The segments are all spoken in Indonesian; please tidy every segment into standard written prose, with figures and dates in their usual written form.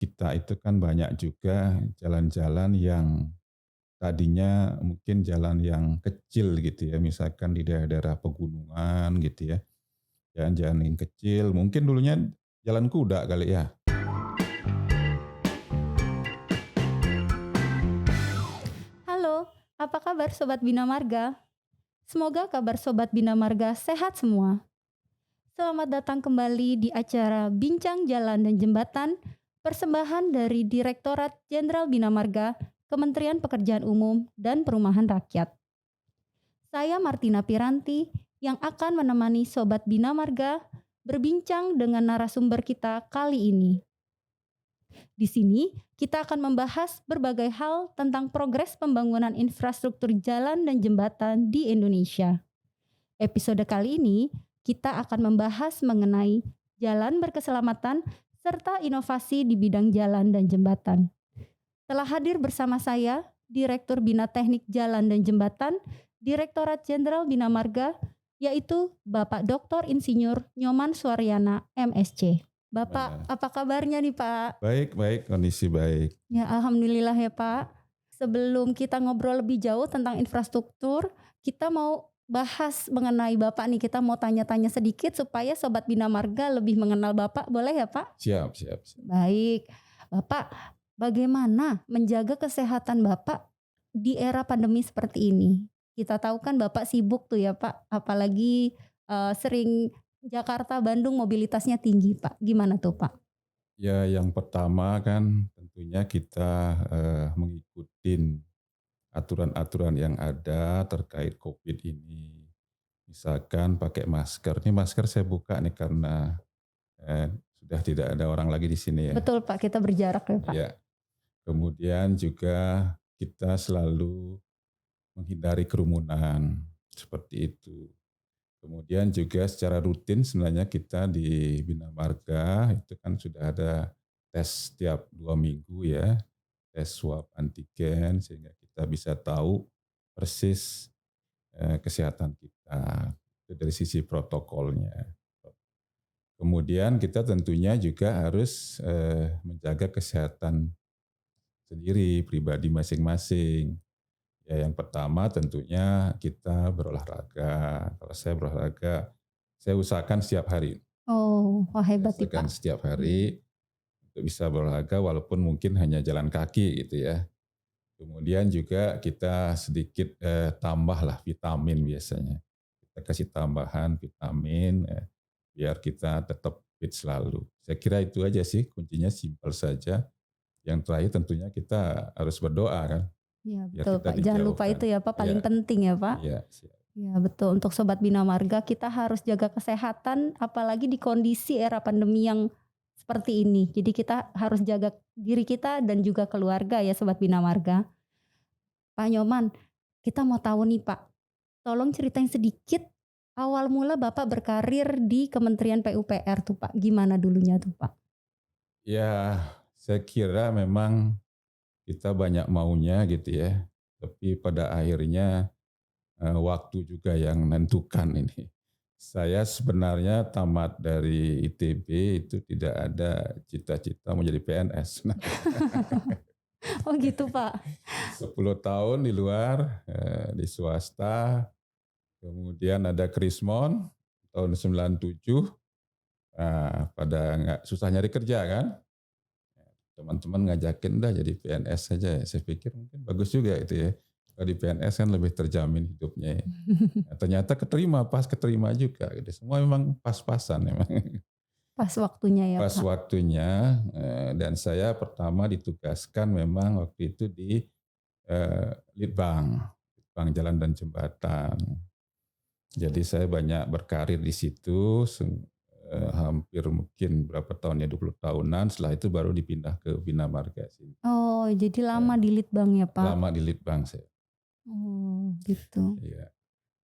kita itu kan banyak juga jalan-jalan yang tadinya mungkin jalan yang kecil gitu ya, misalkan di daerah-daerah pegunungan gitu ya, jalan-jalan yang kecil, mungkin dulunya jalan kuda kali ya. Halo, apa kabar Sobat Bina Marga? Semoga kabar Sobat Bina Marga sehat semua. Selamat datang kembali di acara Bincang Jalan dan Jembatan, persembahan dari Direktorat Jenderal Bina Marga, Kementerian Pekerjaan Umum dan Perumahan Rakyat. Saya Martina Piranti yang akan menemani Sobat Bina Marga berbincang dengan narasumber kita kali ini. Di sini, kita akan membahas berbagai hal tentang progres pembangunan infrastruktur jalan dan jembatan di Indonesia. Episode kali ini, kita akan membahas mengenai jalan berkeselamatan serta inovasi di bidang jalan dan jembatan. Telah hadir bersama saya, Direktur Bina Teknik Jalan dan Jembatan, Direktorat Jenderal Bina Marga, yaitu Bapak Dr. Insinyur Nyoman Suaryana, MSc. Bapak, Nah, apa kabarnya nih Pak? baik, baik, kondisi baik. Ya, alhamdulillah ya Pak. Sebelum kita ngobrol lebih jauh tentang infrastruktur, kita mau bahas mengenai Bapak nih. Kita mau tanya-tanya sedikit supaya Sobat Bina Marga lebih mengenal Bapak. Boleh ya Pak? Siap, siap, siap. Baik. Bapak, bagaimana menjaga kesehatan Bapak di era pandemi seperti ini? Kita tahu kan Bapak sibuk tuh ya Pak. Apalagi sering Jakarta, Bandung mobilitasnya tinggi Pak. Gimana tuh Pak? Ya, yang pertama kan tentunya kita mengikuti aturan-aturan yang ada terkait COVID ini. Misalkan pakai masker. Ini masker saya buka nih karena sudah tidak ada orang lagi di sini ya. Betul Pak, kita berjarak ya Pak. Ya, kemudian juga kita selalu menghindari kerumunan seperti itu. Kemudian juga secara rutin sebenarnya kita di Bina Marga itu kan sudah ada tes setiap 2 minggu ya, tes swab antigen sehingga kita bisa tahu persis kesehatan kita itu dari sisi protokolnya. Kemudian kita tentunya juga harus menjaga kesehatan sendiri pribadi masing-masing. Ya, yang pertama tentunya kita berolahraga. Kalau saya berolahraga, saya usahakan setiap hari. Oh, wah Saya hebat nih usahakan Pak. setiap hari untuk bisa berolahraga walaupun mungkin hanya jalan kaki gitu ya. Kemudian juga kita sedikit tambahlah vitamin biasanya. Kita kasih tambahan vitamin biar kita tetap fit selalu. Saya kira itu aja sih kuncinya simpel saja. Yang terakhir tentunya kita harus berdoa kan Iya biar betul kita Pak, jangan lupa dijauhkan. itu ya Pak, Iya, paling penting ya Pak. iya, siap. Iya betul, untuk Sobat Bina Marga kita harus jaga kesehatan apalagi di kondisi era pandemi yang seperti ini. Jadi kita harus jaga diri kita dan juga keluarga ya Sobat Bina Marga. Pak Nyoman, kita mau tahu nih Pak, tolong ceritain sedikit awal mula Bapak berkarir di Kementerian PUPR tuh Pak, gimana dulunya tuh Pak? Ya, saya kira memang kita banyak maunya gitu ya. Tapi pada akhirnya waktu juga yang menentukan ini. Saya sebenarnya tamat dari ITB itu tidak ada cita-cita mau jadi PNS. Nah, Oh gitu Pak. 10 tahun di luar, di swasta, kemudian ada Krismon tahun 97, nah, pada nggak susah nyari kerja kan, teman-teman ngajakin dah jadi PNS saja. Saya pikir mungkin bagus juga itu ya. Kalau di PNS kan lebih terjamin hidupnya ya. Nah, ternyata keterima juga. Gitu. Semua memang pas-pasan memang. Pas waktunya ya Pas Pak. waktunya dan saya pertama ditugaskan memang waktu itu di Litbang Jalan dan Jembatan. Jadi saya banyak berkarir di situ hampir mungkin berapa tahun ya 20 tahunan. Setelah itu baru dipindah ke Bina Marga sini. Oh jadi lama Eh, di Litbang ya Pak? Lama di Litbang saya. Oh gitu. Iya.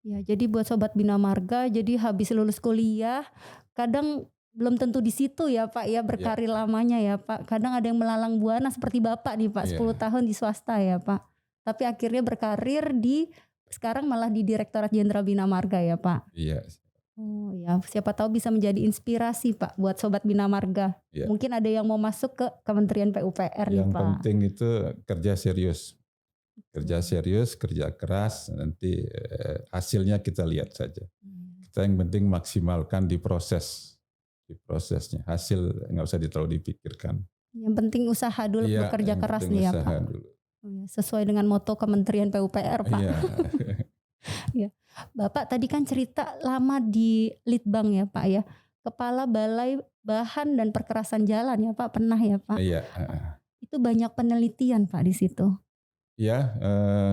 Ya, jadi buat Sobat Bina Marga, jadi habis lulus kuliah, kadang belum tentu di situ ya Pak ya Iya, berkarir lamanya ya Pak. Kadang ada yang melalang buana seperti Bapak nih Pak, 10 iya, tahun di swasta ya Pak. Tapi akhirnya berkarir di sekarang malah di Direktorat Jenderal Bina Marga ya Pak. iya. Oh ya, siapa tahu bisa menjadi inspirasi Pak buat Sobat Bina Marga. Ya, Mungkin ada yang mau masuk ke Kementerian PUPR nih yang Pak. penting itu kerja serius. Kerja Betul. serius, kerja keras, nanti hasilnya kita lihat saja. Iya. Kita yang penting maksimalkan di prosesnya. Hasil nggak usah terlalu dipikirkan. Yang penting usaha dulu, Iya, bekerja yang keras penting nih ya usaha Pak. dulu. Oh ya, sesuai dengan moto Kementerian PUPR Pak. Iya, Ya. Bapak tadi kan cerita lama di Litbang ya Pak ya. Kepala Balai Bahan dan Perkerasan Jalan ya Pak, pernah ya Pak. iya. Itu banyak penelitian Pak di situ. Ya,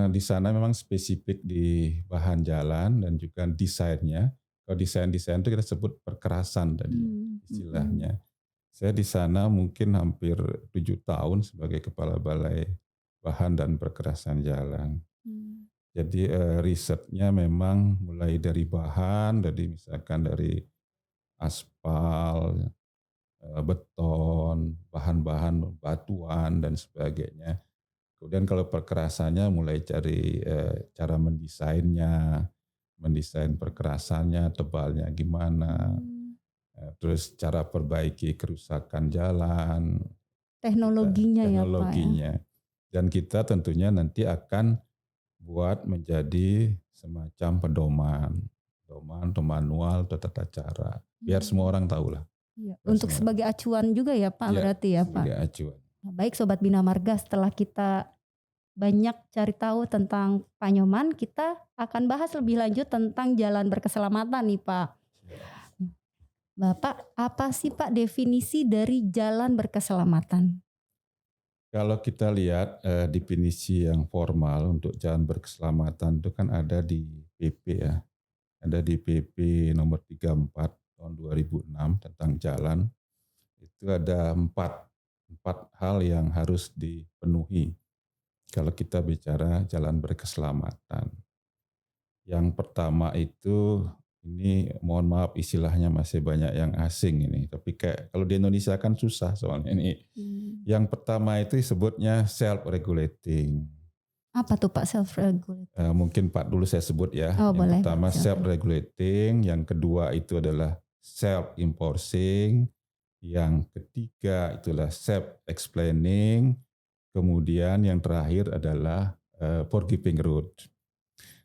di sana memang spesifik di bahan jalan dan juga desainnya. Kalau desain-desain itu kita sebut perkerasan tadi Mhm. istilahnya. Saya di sana mungkin hampir 7 tahun sebagai kepala balai bahan dan perkerasan jalan. Mmm. Jadi risetnya memang mulai dari bahan, dari misalkan dari aspal, beton, bahan-bahan batuan dan sebagainya. Kemudian kalau perkerasannya mulai cari cara mendesainnya, mendesain perkerasannya, tebalnya gimana, Mmm. terus cara perbaiki kerusakan jalan, kita Teknologinya ya Pak ya? teknologinya. Dan kita tentunya nanti akan buat menjadi semacam pedoman, pedoman atau manual atau tata cara, biar semua Mmm. orang tahu lah. Iya, Biar untuk semua, sebagai acuan juga ya Pak ya berarti ya Pak? sebagai acuan. Nah, baik Sobat Bina Marga, setelah kita banyak cari tahu tentang Panyoman, kita akan bahas lebih lanjut tentang jalan berkeselamatan nih Pak. Bapak, apa sih Pak definisi dari jalan berkeselamatan? Kalau kita lihat definisi yang formal untuk jalan berkeselamatan itu kan ada di PP ya, ada di PP nomor 34 tahun 2006 tentang jalan. Itu ada empat hal yang harus dipenuhi kalau kita bicara jalan berkeselamatan. Yang pertama itu, ini mohon maaf istilahnya masih banyak yang asing ini, tapi kayak kalau di Indonesia kan susah soalnya ini. Mmm. Yang pertama itu disebutnya self regulating. Apa tuh Pak self regulating? Mungkin Pak dulu saya sebut ya. Oh Yang boleh Pak, pertama self silakan. regulating, yang kedua itu adalah self enforcing, yang ketiga itulah self explaining, kemudian yang terakhir adalah forgiving road.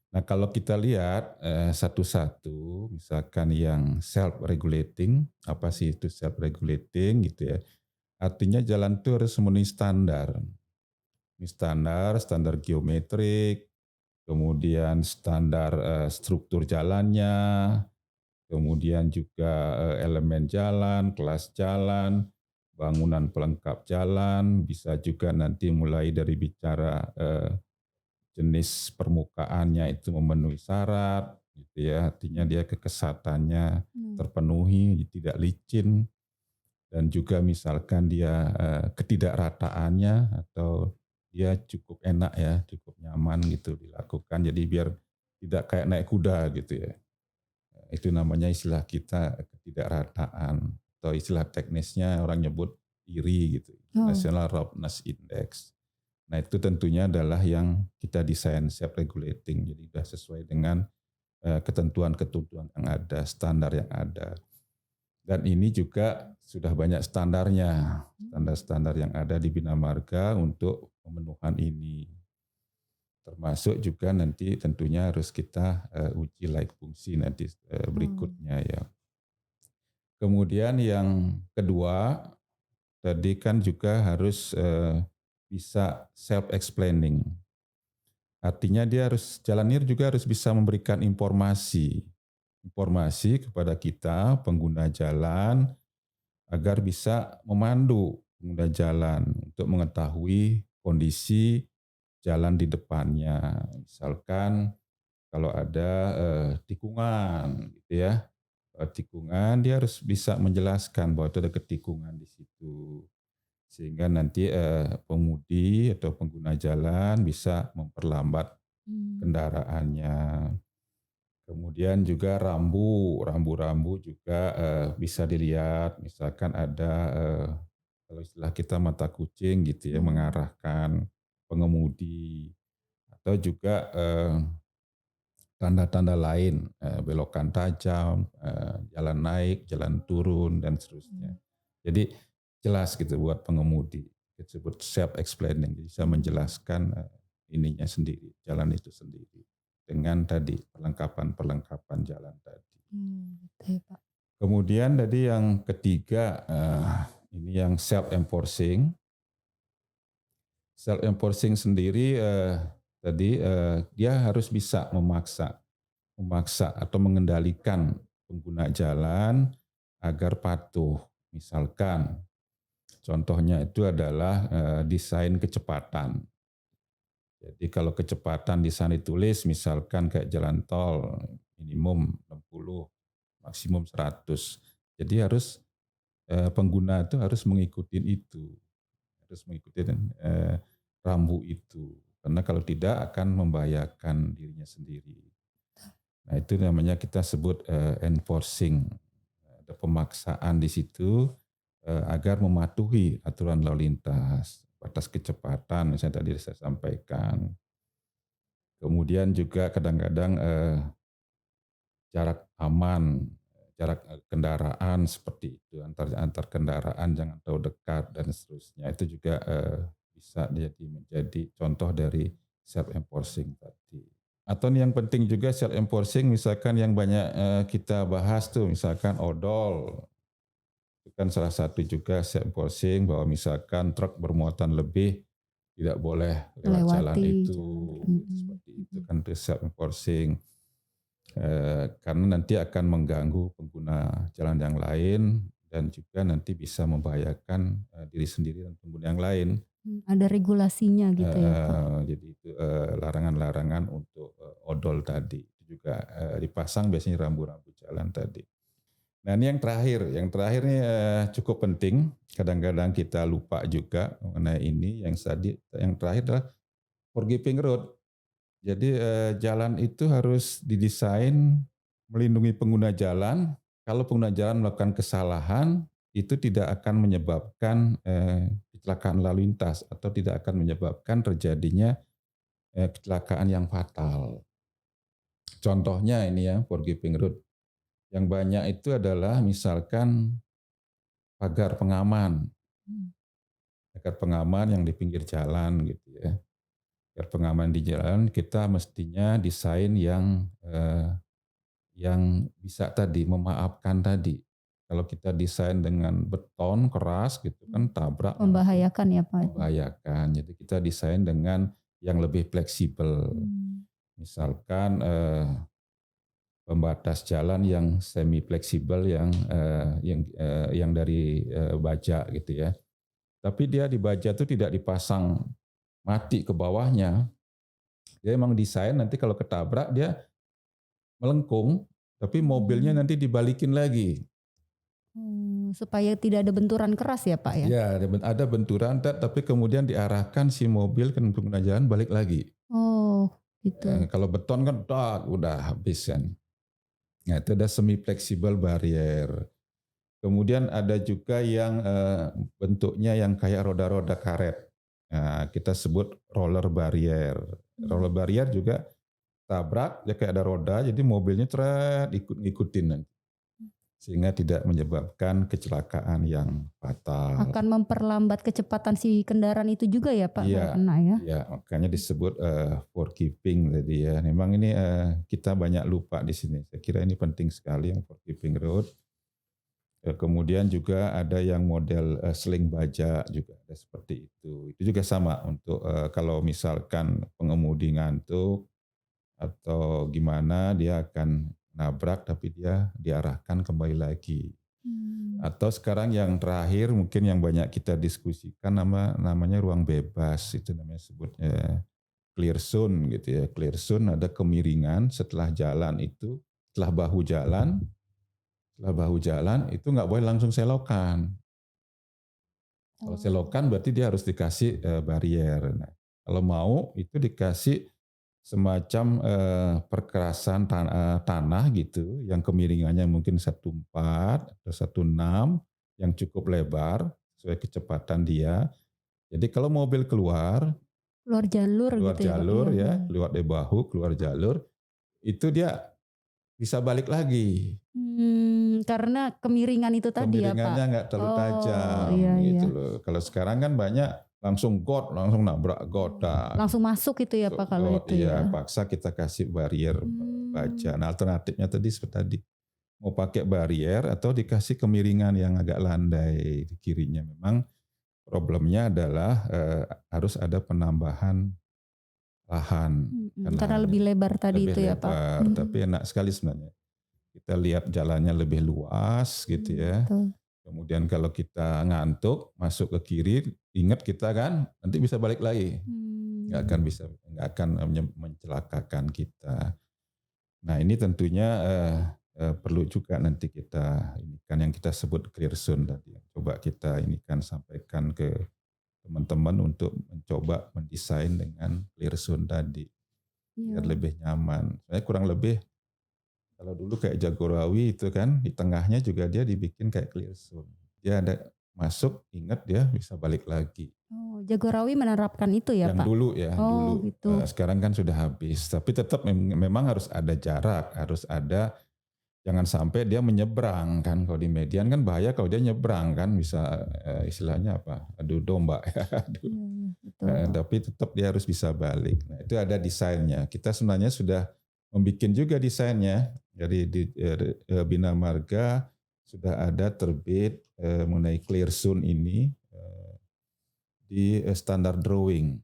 Nah, kalau kita lihat satu-satu, misalkan yang self regulating, apa sih itu self regulating gitu ya? Artinya jalan itu harus memenuhi standar. Ini standar geometrik, kemudian standar struktur jalannya, kemudian juga elemen jalan, kelas jalan, bangunan pelengkap jalan, bisa juga nanti mulai dari bicara jenis permukaannya itu memenuhi syarat, gitu ya, artinya dia kekesatannya Mmm. terpenuhi, tidak licin, dan juga misalkan dia ketidakrataannya atau dia cukup enak ya, cukup nyaman gitu dilakukan, jadi biar tidak kayak naik kuda gitu ya. Itu namanya istilah kita ketidakrataan atau istilah teknisnya orang nyebut iri gitu, Oh. International Roughness Index. Nah itu tentunya adalah yang kita desain self regulating, jadi sudah sesuai dengan ketentuan-ketentuan yang ada, standar yang ada. Dan ini juga sudah banyak standarnya, standar-standar yang ada di Bina Marga untuk pemenuhan ini. Termasuk juga nanti tentunya harus kita uji laik fungsi nanti Oh. berikutnya ya. Kemudian yang kedua, tadi kan juga harus bisa self explaining. Artinya dia harus jalannya juga harus bisa memberikan informasi, informasi kepada kita pengguna jalan agar bisa memandu pengguna jalan untuk mengetahui kondisi jalan di depannya. Misalkan kalau ada tikungan gitu ya, tikungan dia harus bisa menjelaskan bahwa itu ada ketikungan di situ. Sehingga nanti pemudi atau pengguna jalan bisa memperlambat Mmm. kendaraannya. Kemudian juga rambu-rambu juga bisa dilihat, misalkan ada kalau istilah kita mata kucing gitu ya, Oh. mengarahkan pengemudi atau juga tanda-tanda lain, belokan tajam, jalan naik, jalan turun, dan seterusnya. Jadi jelas gitu buat pengemudi. Disebut self-explaining, bisa menjelaskan ininya sendiri, jalan itu sendiri. Dengan tadi perlengkapan jalan tadi. Betul, Pak. Kemudian tadi yang ketiga, ini yang self-enforcing. Self-enforcing sendiri tadi dia harus bisa memaksa atau mengendalikan pengguna jalan agar patuh. Misalkan contohnya itu adalah desain kecepatan. Jadi kalau kecepatan di sana ditulis misalkan kayak jalan tol minimum 60, maksimum 100. Jadi harus pengguna itu harus mengikuti itu. Harus mengikuti rambu itu. Karena kalau tidak akan membahayakan dirinya sendiri. Nah itu namanya kita sebut enforcing. Ada pemaksaan di situ agar mematuhi aturan lalu lintas. Batas kecepatan misalnya tadi saya sampaikan. Kemudian juga kadang-kadang jarak aman, jarak kendaraan seperti itu, antar kendaraan jangan terlalu dekat dan seterusnya. Itu juga bisa menjadi contoh dari self enforcing tadi. Atau yang penting juga self enforcing misalkan yang banyak kita bahas tuh misalkan odol. Itu kan salah satu juga self enforcing bahwa misalkan truk bermuatan lebih tidak boleh lewat jalan itu. Seperti itu kan self enforcing. Karena nanti akan mengganggu pengguna jalan yang lain dan juga nanti bisa membahayakan diri sendiri dan pengguna yang lain. Ada regulasinya gitu ya Pak? Jadi itu larangan-larangan untuk odol tadi. Itu juga dipasang biasanya rambu-rambu jalan tadi. Nah ini yang terakhir ini cukup penting. Kadang-kadang kita lupa juga mengenai ini. Yang terakhir adalah forgiving road. Jadi jalan itu harus didesain melindungi pengguna jalan. Kalau pengguna jalan melakukan kesalahan, itu tidak akan menyebabkan kecelakaan lalu lintas atau tidak akan menyebabkan terjadinya kecelakaan yang fatal. Contohnya ini ya, forgiving road. Yang banyak itu adalah misalkan pagar pengaman. Pagar pengaman yang di pinggir jalan gitu ya. Pengaman di jalan kita mestinya desain yang bisa tadi memaafkan tadi. Kalau kita desain dengan beton keras gitu kan tabrak membahayakan ya Pak. Membahayakan. Jadi kita desain dengan yang lebih fleksibel. Misalkan pembatas jalan yang semi fleksibel yang dari baja gitu ya. Tapi dia di baja itu tidak dipasang mati ke bawahnya. Dia emang desain nanti kalau ketabrak dia melengkung, tapi mobilnya nanti dibalikin lagi. Supaya tidak ada benturan keras ya Pak ya? Ya, ada benturan, tapi kemudian diarahkan si mobil ke pengguna jalan balik lagi. Oh, gitu. Kalau beton kan udah habis kan. Nah itu ada semi fleksibel barrier. Kemudian ada juga yang bentuknya yang kayak roda-roda karet. Nah, kita sebut roller barrier. Roller barrier juga tabrak, dia kayak ada roda, jadi mobilnya ngikutin nanti. Sehingga tidak menyebabkan kecelakaan yang fatal. Akan memperlambat kecepatan si kendaraan itu juga ya Pak? Iya, ya, makanya disebut forgiving tadi ya. Memang ini kita banyak lupa di sini. Saya kira ini penting sekali yang forgiving road. Kemudian juga ada yang model sling baja juga ada seperti itu. Itu juga sama untuk kalau misalkan pengemudi ngantuk atau gimana dia akan nabrak tapi dia diarahkan kembali lagi. Atau sekarang yang terakhir mungkin yang banyak kita diskusikan namanya ruang bebas, itu namanya sebutnya clear zone gitu ya. Clear zone ada kemiringan setelah jalan itu, setelah bahu jalan itu nggak boleh langsung selokan. Kalau selokan berarti dia harus dikasih barrier. Nah, kalau mau itu dikasih semacam perkerasan tanah gitu, yang kemiringannya mungkin 1,4 atau 1,6 yang cukup lebar sesuai kecepatan dia. Jadi kalau mobil keluar jalur gitu ya, keluar dari bahu, keluar jalur, itu dia bisa balik lagi. Karena kemiringan itu tadi ya Pak? Kemiringannya nggak terlalu Oh, tajam iya iya. gitu loh. Kalau sekarang kan banyak langsung langsung nabrak dak. Langsung masuk itu ya Pak kalau itu Iya, ya? paksa kita kasih barrier baja. Mmm, Nah, alternatifnya tadi seperti tadi, mau pakai barrier atau dikasih kemiringan yang agak landai di kirinya. Memang problemnya adalah harus ada penambahan lahan. Karena karena lebih lebar tadi lebih itu ya Pak? lebar, tapi enak sekali sebenarnya. Kita lihat jalannya lebih luas gitu ya. Betul. Kemudian kalau kita ngantuk masuk ke kiri, ingat kita kan nanti bisa balik lagi. Nggak akan mencelakakan kita. Nah ini tentunya perlu juga nanti kita ini kan yang kita sebut clear zone tadi. Coba kita ini kan sampaikan ke teman-teman untuk mencoba mendesain dengan clear zone tadi biar Iya. lebih nyaman. Saya kurang lebih kalau dulu kayak Jagorawi itu kan di tengahnya juga dia dibikin kayak clear zone. Dia ada masuk, ingat dia bisa balik lagi. Oh, Jagorawi menerapkan itu ya Yang Pak? dulu ya, Oh dulu. gitu. Sekarang kan sudah habis. Tapi tetap memang harus ada jarak, harus ada, jangan sampai dia menyeberang kan. Kalau di median kan bahaya kalau dia nyebrang kan bisa istilahnya apa? Adu domba. Aduh. Iya iya, betul. Tapi tetap dia harus bisa balik. Nah itu ada desainnya. Kita sebenarnya sudah membuat juga desainnya. Jadi di Bina Marga sudah ada terbit mengenai clear zone ini di standar drawing.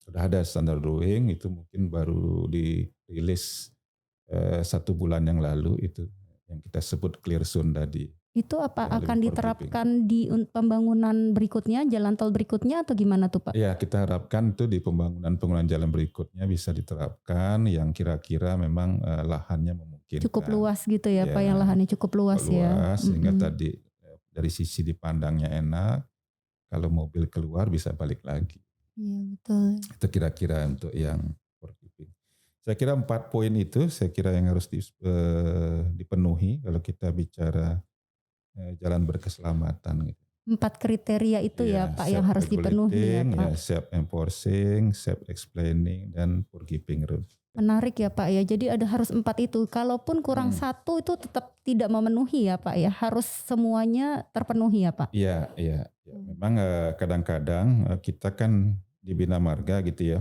Sudah ada standar drawing, itu mungkin baru dirilis 1 bulan yang lalu itu yang kita sebut clear zone tadi. Itu apa Yang akan lebih diterapkan di pembangunan berikutnya, jalan tol berikutnya atau gimana tuh Pak? Iya, kita harapkan itu di pembangunan jalan berikutnya bisa diterapkan yang kira-kira memang lahannya memungkinkan. Cukup luas gitu ya Pak, yang Ya, lahannya cukup luas ya? luas sehingga tadi dari sisi dipandangnya enak, kalau mobil keluar bisa balik lagi. Iya betul. Itu kira-kira untuk yang forgiving. Saya kira 4 poin itu saya kira yang harus dipenuhi kalau kita bicara jalan berkeselamatan gitu. 4 kriteria itu ya Pak yang harus dipenuhi ya Self-regulating, Pak? self enforcing, self explaining dan forgiving rules. Menarik ya Pak ya, jadi harus 4 itu. Kalaupun kurang satu itu tetap tidak memenuhi ya Pak ya, harus semuanya terpenuhi ya Pak? Iya, iya. Memang kadang-kadang kita kan di Bina Marga gitu ya,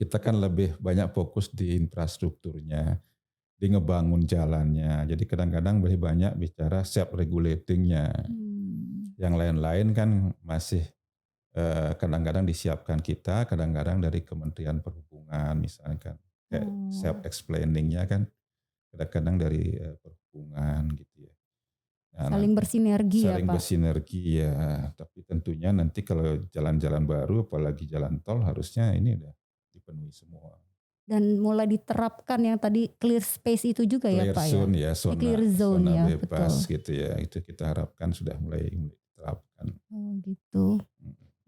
kita kan lebih banyak fokus di infrastrukturnya, di ngebangun jalannya. Jadi kadang-kadang lebih banyak bicara self regulatingnya. Yang lain-lain kan masih kadang-kadang disiapkan kita, kadang-kadang dari Kementerian Perhubungan misalkan. Kayak self explainingnya kan kadang-kadang dari perhubungan gitu ya. Nah, Saling bersinergi ya saling Pak? bersinergi ya. Tapi tentunya nanti kalau jalan-jalan baru apalagi jalan tol harusnya ini udah dipenuhi semua. Dan mulai diterapkan yang tadi clear space itu juga ya Clear Pak ya? zone ya, Clear zone zona ya, bebas betul. gitu ya. Itu kita harapkan sudah mulai diterapkan. Oh gitu.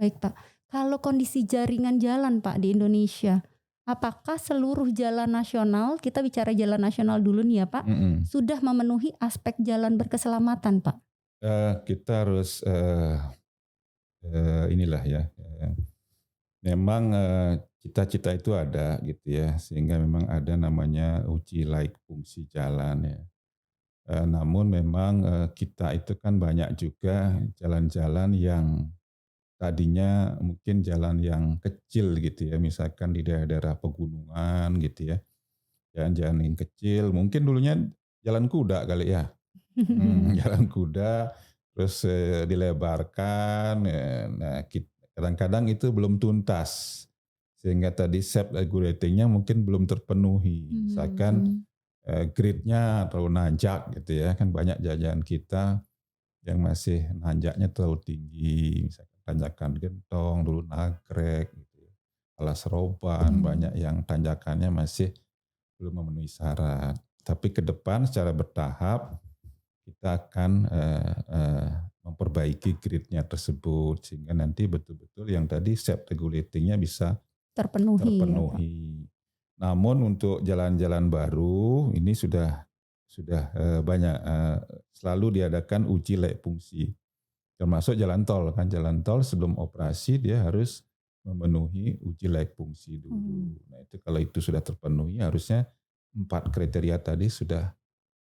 Baik Pak, kalau kondisi jaringan jalan Pak di Indonesia, apakah seluruh jalan nasional, kita bicara jalan nasional dulu nih ya Pak, sudah memenuhi aspek jalan berkeselamatan Pak? Kita harus inilah ya, memang cita-cita itu ada gitu ya, sehingga memang ada namanya uji laik fungsi jalan ya. Namun memang kita itu kan banyak juga jalan-jalan yang tadinya mungkin jalan yang kecil gitu ya, misalkan di daerah-daerah pegunungan gitu ya, jalan-jalan yang kecil, mungkin dulunya jalan kuda kali ya, jalan kuda, terus dilebarkan, nah kadang-kadang itu belum tuntas, sehingga tadi self regulatingnya mungkin belum terpenuhi, misalkan gridnya terlalu nanjak gitu ya, kan banyak jalan kita yang masih nanjaknya terlalu tinggi, misalkan tanjakan Gentong, dulu Nagrek, gitu ya. Alas Roban, banyak yang tanjakannya masih belum memenuhi syarat. Tapi ke depan secara bertahap kita akan memperbaiki gridnya tersebut sehingga nanti betul-betul yang tadi self regulatingnya bisa Terpenuhi. Ya, Pak? Namun untuk jalan-jalan baru ini sudah banyak selalu diadakan uji layak fungsi. Termasuk jalan tol kan, jalan tol sebelum operasi dia harus memenuhi uji layak fungsi dulu. Nah itu kalau itu sudah terpenuhi harusnya 4 kriteria tadi sudah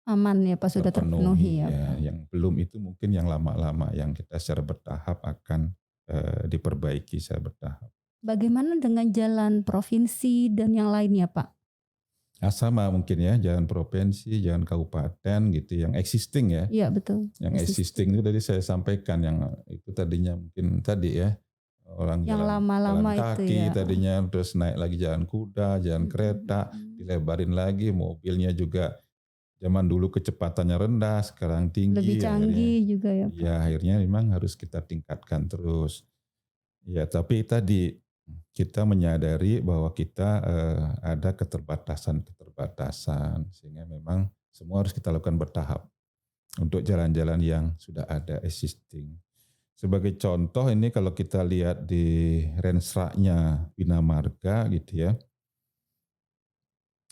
Aman ya Pak, sudah terpenuhi terpenuhi ya ya. Pak. Yang belum itu mungkin yang lama-lama yang kita secara bertahap akan diperbaiki secara bertahap. Bagaimana dengan jalan provinsi dan yang lainnya Pak? Sama mungkin ya, jalan provinsi, jalan kabupaten gitu yang existing ya. Iya betul. Yang existing itu tadi saya sampaikan, yang itu tadinya mungkin tadi ya, orang Yang jalan lama-lama itu kaki ya. tadinya, terus naik lagi jalan kuda, jalan kereta, dilebarin lagi, mobilnya juga zaman dulu kecepatannya rendah, sekarang Lebih tinggi, akhirnya canggih juga ya Pak. ya akhirnya memang harus kita tingkatkan terus. Ya tapi tadi kita menyadari bahwa kita ada keterbatasan-keterbatasan, sehingga memang semua harus kita lakukan bertahap untuk jalan-jalan yang sudah ada existing. Sebagai contoh ini kalau kita lihat di Rensra-nya Bina Marga gitu ya,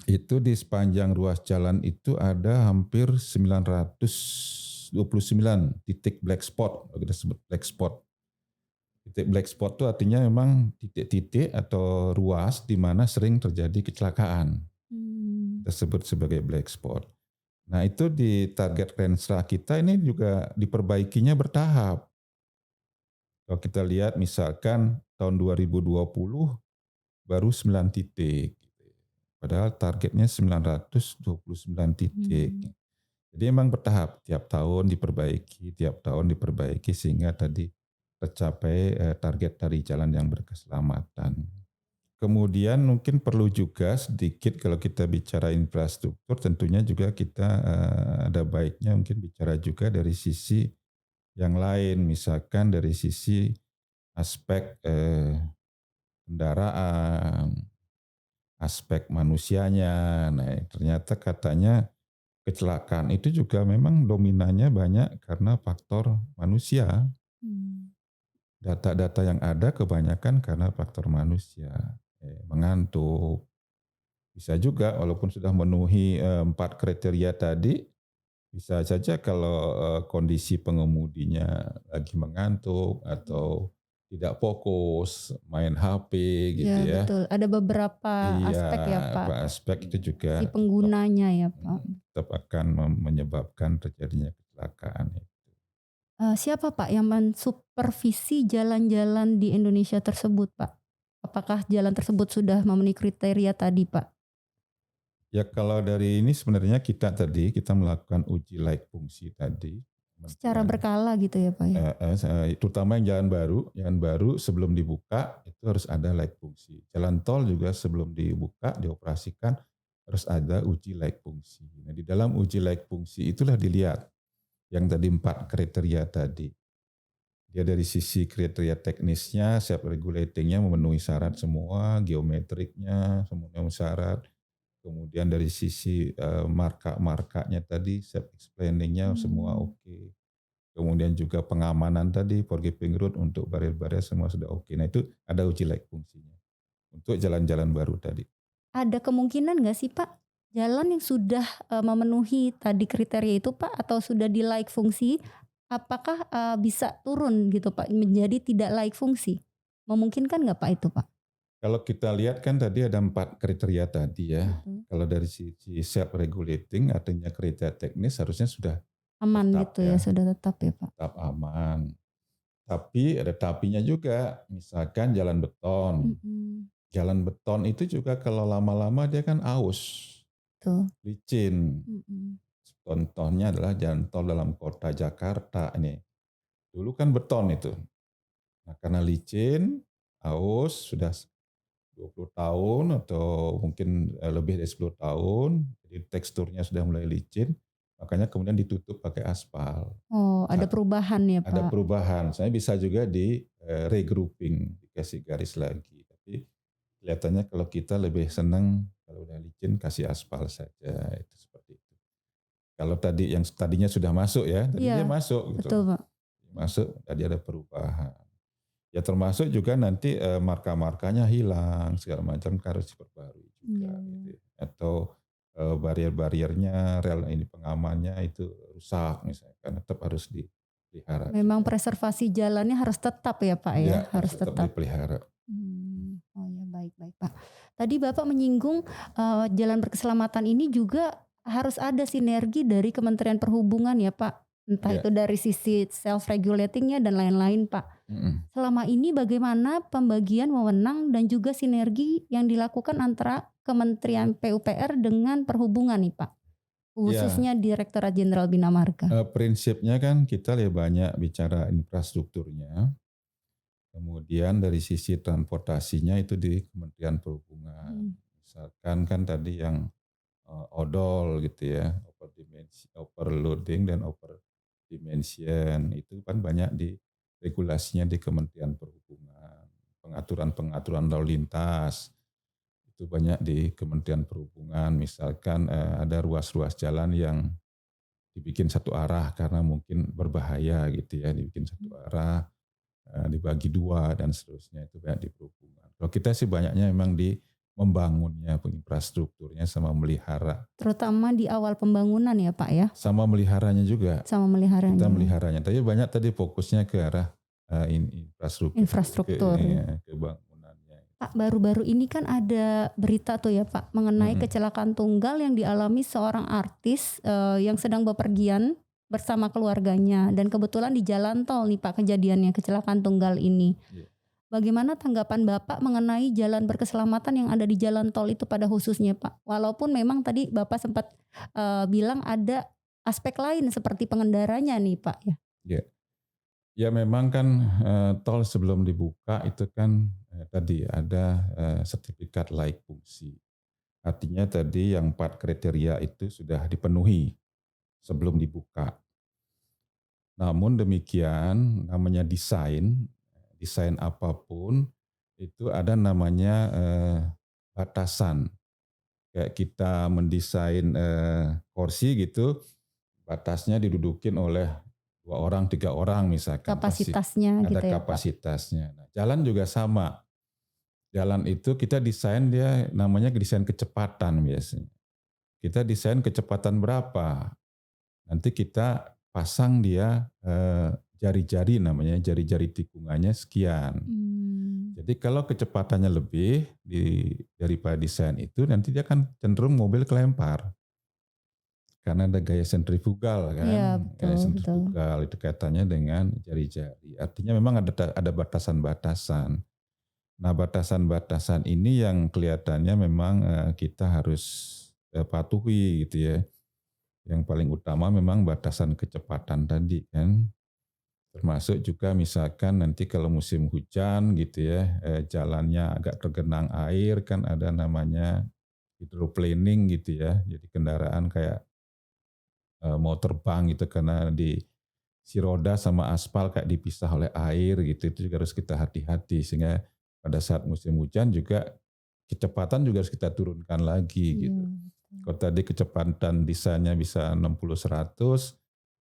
itu di sepanjang ruas jalan itu ada hampir 929 titik black spot, kita sebut black spot. Titik black spot itu artinya memang titik-titik atau ruas di mana sering terjadi kecelakaan. Kita sebut sebagai black spot. Nah itu di target Rensra kita ini juga diperbaikinya bertahap. Kalau kita lihat misalkan tahun 2020 baru 9 titik. Padahal targetnya 929 titik. Jadi memang bertahap, tiap tahun diperbaiki sehingga tadi tercapai target dari jalan yang berkeselamatan. Kemudian mungkin perlu juga sedikit kalau kita bicara infrastruktur, tentunya juga kita ada baiknya mungkin bicara juga dari sisi yang lain, misalkan dari sisi aspek kendaraan, aspek manusianya. Nah, ternyata katanya kecelakaan itu juga memang dominannya banyak karena faktor manusia. Data-data yang ada kebanyakan karena faktor manusia. Mengantuk. Bisa juga walaupun sudah memenuhi 4 kriteria tadi, bisa saja kalau kondisi pengemudinya lagi mengantuk atau tidak fokus, main HP gitu Ya ya. betul, ada beberapa Iya, aspek ya Pak. aspek itu juga Si penggunanya ya Pak. tetap akan menyebabkan terjadinya kecelakaan. Siapa Pak yang mensupervisi jalan-jalan di Indonesia tersebut Pak? Apakah jalan tersebut sudah memenuhi kriteria tadi Pak? Ya kalau dari ini sebenarnya kita melakukan uji layak fungsi tadi. Secara berkala gitu ya Pak ya? Terutama yang jalan baru sebelum dibuka itu harus ada layak fungsi. Jalan tol juga sebelum dibuka, dioperasikan harus ada uji layak fungsi. Nah di dalam uji layak fungsi itulah dilihat yang tadi 4 kriteria tadi. Dia dari sisi kriteria teknisnya, self regulatingnya memenuhi syarat semua, geometriknya memenuhi syarat. Kemudian dari sisi marka-markanya tadi, self explainingnya semua oke. Kemudian juga pengamanan tadi, forgiving road untuk barrier-barrier semua sudah oke. Nah itu ada uji layak fungsinya untuk jalan-jalan baru tadi. Ada kemungkinan nggak sih Pak, jalan yang sudah memenuhi tadi kriteria itu Pak atau sudah di layak fungsi, apakah bisa turun gitu Pak menjadi tidak layak fungsi? Memungkinkan nggak Pak itu Pak? Kalau kita lihat kan tadi ada 4 kriteria tadi ya. Kalau dari sisi self regulating artinya kriteria teknis harusnya sudah Aman tetap gitu ya, ya, sudah tetap ya Pak? tetap aman. Tapi ada tapinya juga, misalkan jalan beton. Jalan beton itu juga kalau lama-lama dia kan aus, Betul. licin. Contohnya adalah jalan tol dalam kota Jakarta ini. Dulu kan beton itu. Nah, karena licin, aus, sudah 20 tahun atau mungkin lebih dari 10 tahun, jadi teksturnya sudah mulai licin, makanya kemudian ditutup pakai aspal. Oh, ada perubahan ya Pak? Ada perubahan, saya bisa juga di regrouping, dikasih garis lagi. Tapi kelihatannya kalau kita lebih senang kalau udah licin kasih aspal saja, itu seperti itu. Kalau tadi yang tadinya sudah masuk ya, tadinya masuk gitu. Betul Pak. Masuk, tadi ada perubahan. Ya termasuk juga nanti marka-markanya hilang, segala macam harus diperbarui juga. Gitu. Atau barrier-barriernya, rel ini pengamannya itu rusak misalkan, tetap harus dipelihara. Memang preservasi jalannya harus tetap ya Pak ya? Ya Harus tetap. dipelihara. Oh ya, baik-baik Pak. Tadi Bapak menyinggung, jalan berkeselamatan ini juga harus ada sinergi dari Kementerian Perhubungan ya, Pak? Entah Ya, itu dari sisi self regulating-nya dan lain-lain, Pak. mhm. Selama ini bagaimana pembagian wewenang dan juga sinergi yang dilakukan antara Kementerian PUPR dengan Perhubungan nih, Pak? Ya, Khususnya Direktorat Jenderal Bina Marga. prinsipnya kan kita lebih banyak bicara infrastrukturnya, kemudian dari sisi transportasinya itu di Kementerian Perhubungan. Mmm. Misalkan kan tadi yang odol gitu ya, overloading dan over dimension itu kan banyak di regulasinya di Kementerian Perhubungan. Pengaturan-pengaturan lalu lintas itu banyak di Kementerian Perhubungan. Misalkan ada ruas-ruas jalan yang dibikin satu arah karena mungkin berbahaya gitu ya, dibikin satu arah, dibagi dua dan seterusnya itu banyak di perhubungan. Kalau kita sih banyaknya memang di membangunnya, infrastrukturnya sama melihara. Terutama di awal pembangunan ya, Pak, ya? Sama meliharanya juga, Sama kita meliharanya, meliharanya. Tapi banyak tadi fokusnya ke arah infrastruktur, infrastruktur. ke bangunannya. Pak, baru-baru ini kan ada berita tuh ya Pak, mengenai Mm-mm. kecelakaan tunggal yang dialami seorang artis, yang sedang bepergian bersama keluarganya dan kebetulan di jalan tol nih Pak kejadiannya, kecelakaan tunggal ini. Iya. Bagaimana tanggapan Bapak mengenai jalan berkeselamatan yang ada di jalan tol itu pada khususnya Pak? Walaupun memang tadi Bapak sempat, bilang ada aspek lain seperti pengendaranya nih Pak ya? Ya. Ya memang kan tol sebelum dibuka itu kan tadi ada sertifikat layak fungsi. Artinya tadi yang 4 kriteria itu sudah dipenuhi sebelum dibuka. Namun demikian namanya desain apapun itu ada namanya batasan. Kayak kita mendesain kursi gitu, batasnya didudukin oleh 2 orang, 3 orang misalkan, pasti Kapasitasnya ada gitu ya Pak? kapasitasnya. Nah, jalan juga sama. Jalan itu kita desain dia namanya desain kecepatan biasanya. Kita desain kecepatan berapa, nanti kita pasang dia jari-jari namanya, jari-jari tikungannya sekian. Mmm. Jadi kalau kecepatannya lebih daripada desain itu, nanti dia kan cenderung mobil kelempar. Karena ada gaya sentrifugal Iya kan, betul gaya betul. sentrifugal itu kaitannya dengan jari-jari. Artinya memang ada batasan-batasan. Nah batasan-batasan ini yang kelihatannya memang kita harus patuhi gitu ya. Yang paling utama memang batasan kecepatan tadi kan. Termasuk juga misalkan nanti kalau musim hujan gitu ya, jalannya agak tergenang air kan ada namanya hydroplaning gitu ya. Jadi kendaraan kayak mau terbang gitu karena di si roda sama aspal kayak dipisah oleh air gitu, itu juga harus kita hati-hati sehingga pada saat musim hujan juga kecepatan juga harus kita turunkan lagi Iya gitu. betul. Kalau tadi kecepatan desainnya bisa 60-100,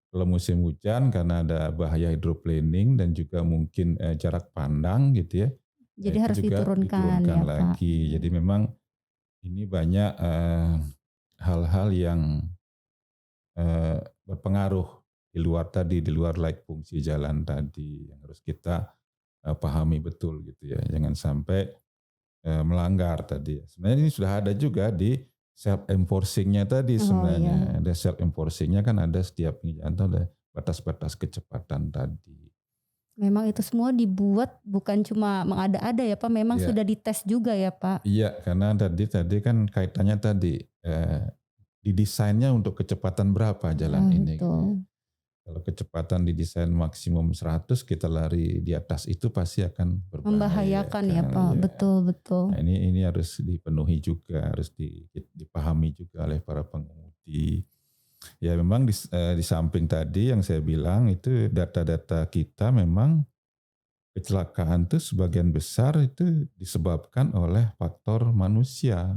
kalau musim hujan karena ada bahaya hydroplaning dan juga mungkin jarak pandang gitu ya, Jadi itu harus juga diturunkan diturunkan ya Pak? lagi. Iya. Jadi memang ini banyak hal-hal yang berpengaruh di luar tadi, di luar like fungsi jalan tadi yang harus kita pahami betul gitu ya. Jangan sampai melanggar tadi. Sebenarnya ini sudah ada juga di self enforcing-nya tadi Oh iya. sebenarnya. Ada self enforcing-nya kan ada setiap jalan tol ada batas-batas kecepatan tadi. Memang itu semua dibuat bukan cuma mengada-ada ya Pak, memang Iya, sudah dites juga ya Pak? iya karena tadi kan kaitannya tadi didesainnya untuk kecepatan berapa jalan Ah ini gitu ya. betul. Kalau kecepatan didesain maksimum 100, kita lari di atas itu pasti akan berbahaya Membahayakan ya kan. Pak, Ya. betul betul. Nah, ini harus dipenuhi juga, harus dipahami juga oleh para pengemudi. Ya memang di samping tadi yang saya bilang itu data-data kita memang kecelakaan itu sebagian besar itu disebabkan oleh faktor manusia.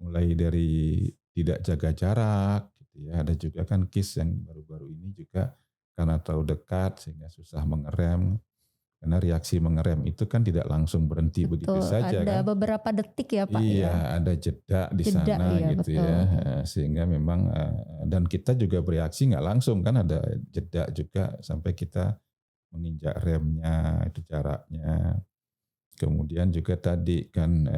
Mulai dari tidak jaga jarak, gitu ya. Ada juga kan case yang baru-baru ini juga karena terlalu dekat sehingga susah mengerem. Karena reaksi mengerem itu kan tidak langsung berhenti begitu Betul, saja ada kan. beberapa detik ya Pak ya? Iya, ada jeda di Jeda sana iya gitu betul. ya. Sehingga memang dan kita juga bereaksi nggak langsung kan ada jeda juga sampai kita menginjak remnya itu jaraknya. Kemudian juga tadi kan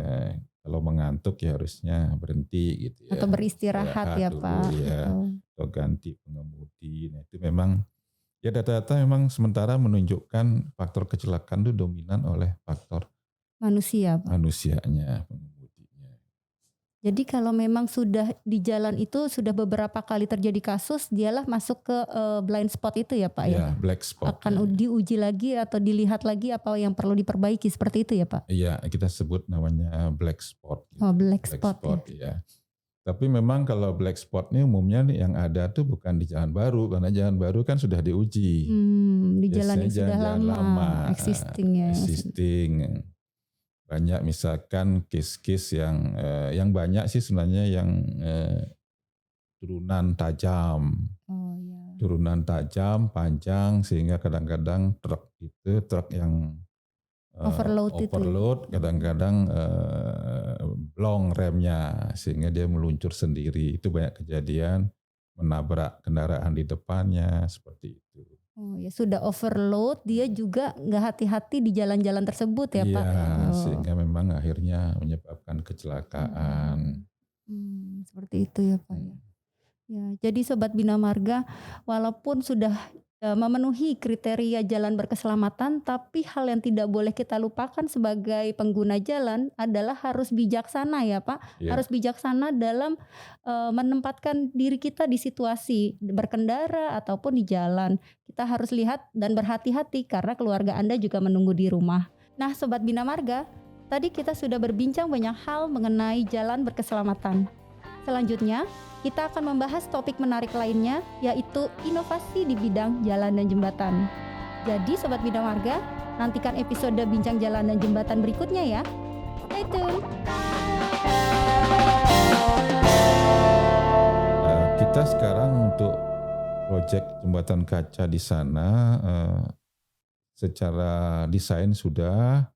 kalau mengantuk ya harusnya berhenti gitu Atau ya. beristirahat ya Dulu Pak. ya, Betul. atau ganti pengemudi. Nah itu memang ya data-data memang sementara menunjukkan faktor kecelakaan itu dominan oleh faktor Manusia Pak. manusianya, pengemudinya. Jadi kalau memang sudah di jalan itu sudah beberapa kali terjadi kasus, dialah masuk ke blind spot itu ya Pak ya? Ya, black spot. Akan diuji lagi atau dilihat lagi apa yang perlu diperbaiki seperti itu ya Pak? Iya, kita sebut namanya black spot. Oh black spot ya. Tapi memang kalau black spot ini umumnya nih yang ada tuh bukan di jalan baru, karena jalan baru kan sudah diuji. Di jalan yang sudah Jalan-jalan lama, existing ya. Existing. Banyak misalkan case-case yang banyak sih sebenarnya yang turunan tajam. Oh ya. Turunan tajam, panjang, sehingga kadang-kadang truk yang overload kadang-kadang blong remnya sehingga dia meluncur sendiri. Itu banyak kejadian menabrak kendaraan di depannya seperti itu. Oh ya sudah overload, dia juga nggak hati-hati di jalan-jalan tersebut ya Pak? Iya, sehingga memang akhirnya menyebabkan kecelakaan. Seperti itu ya Pak ya. Ya, jadi Sobat Bina Marga, walaupun sudah memenuhi kriteria jalan berkeselamatan, tapi hal yang tidak boleh kita lupakan sebagai pengguna jalan adalah harus bijaksana ya Pak. Ya. Harus bijaksana dalam menempatkan diri kita di situasi berkendara ataupun di jalan. Kita harus lihat dan berhati-hati karena keluarga Anda juga menunggu di rumah. Nah Sobat Bina Marga, tadi kita sudah berbincang banyak hal mengenai jalan berkeselamatan. Selanjutnya, kita akan membahas topik menarik lainnya, yaitu inovasi di bidang jalan dan jembatan. Jadi Sobat Bina Marga, nantikan episode Bincang Jalan dan Jembatan berikutnya ya. Stay tune. Kita sekarang untuk proyek jembatan kaca di sana secara desain sudah,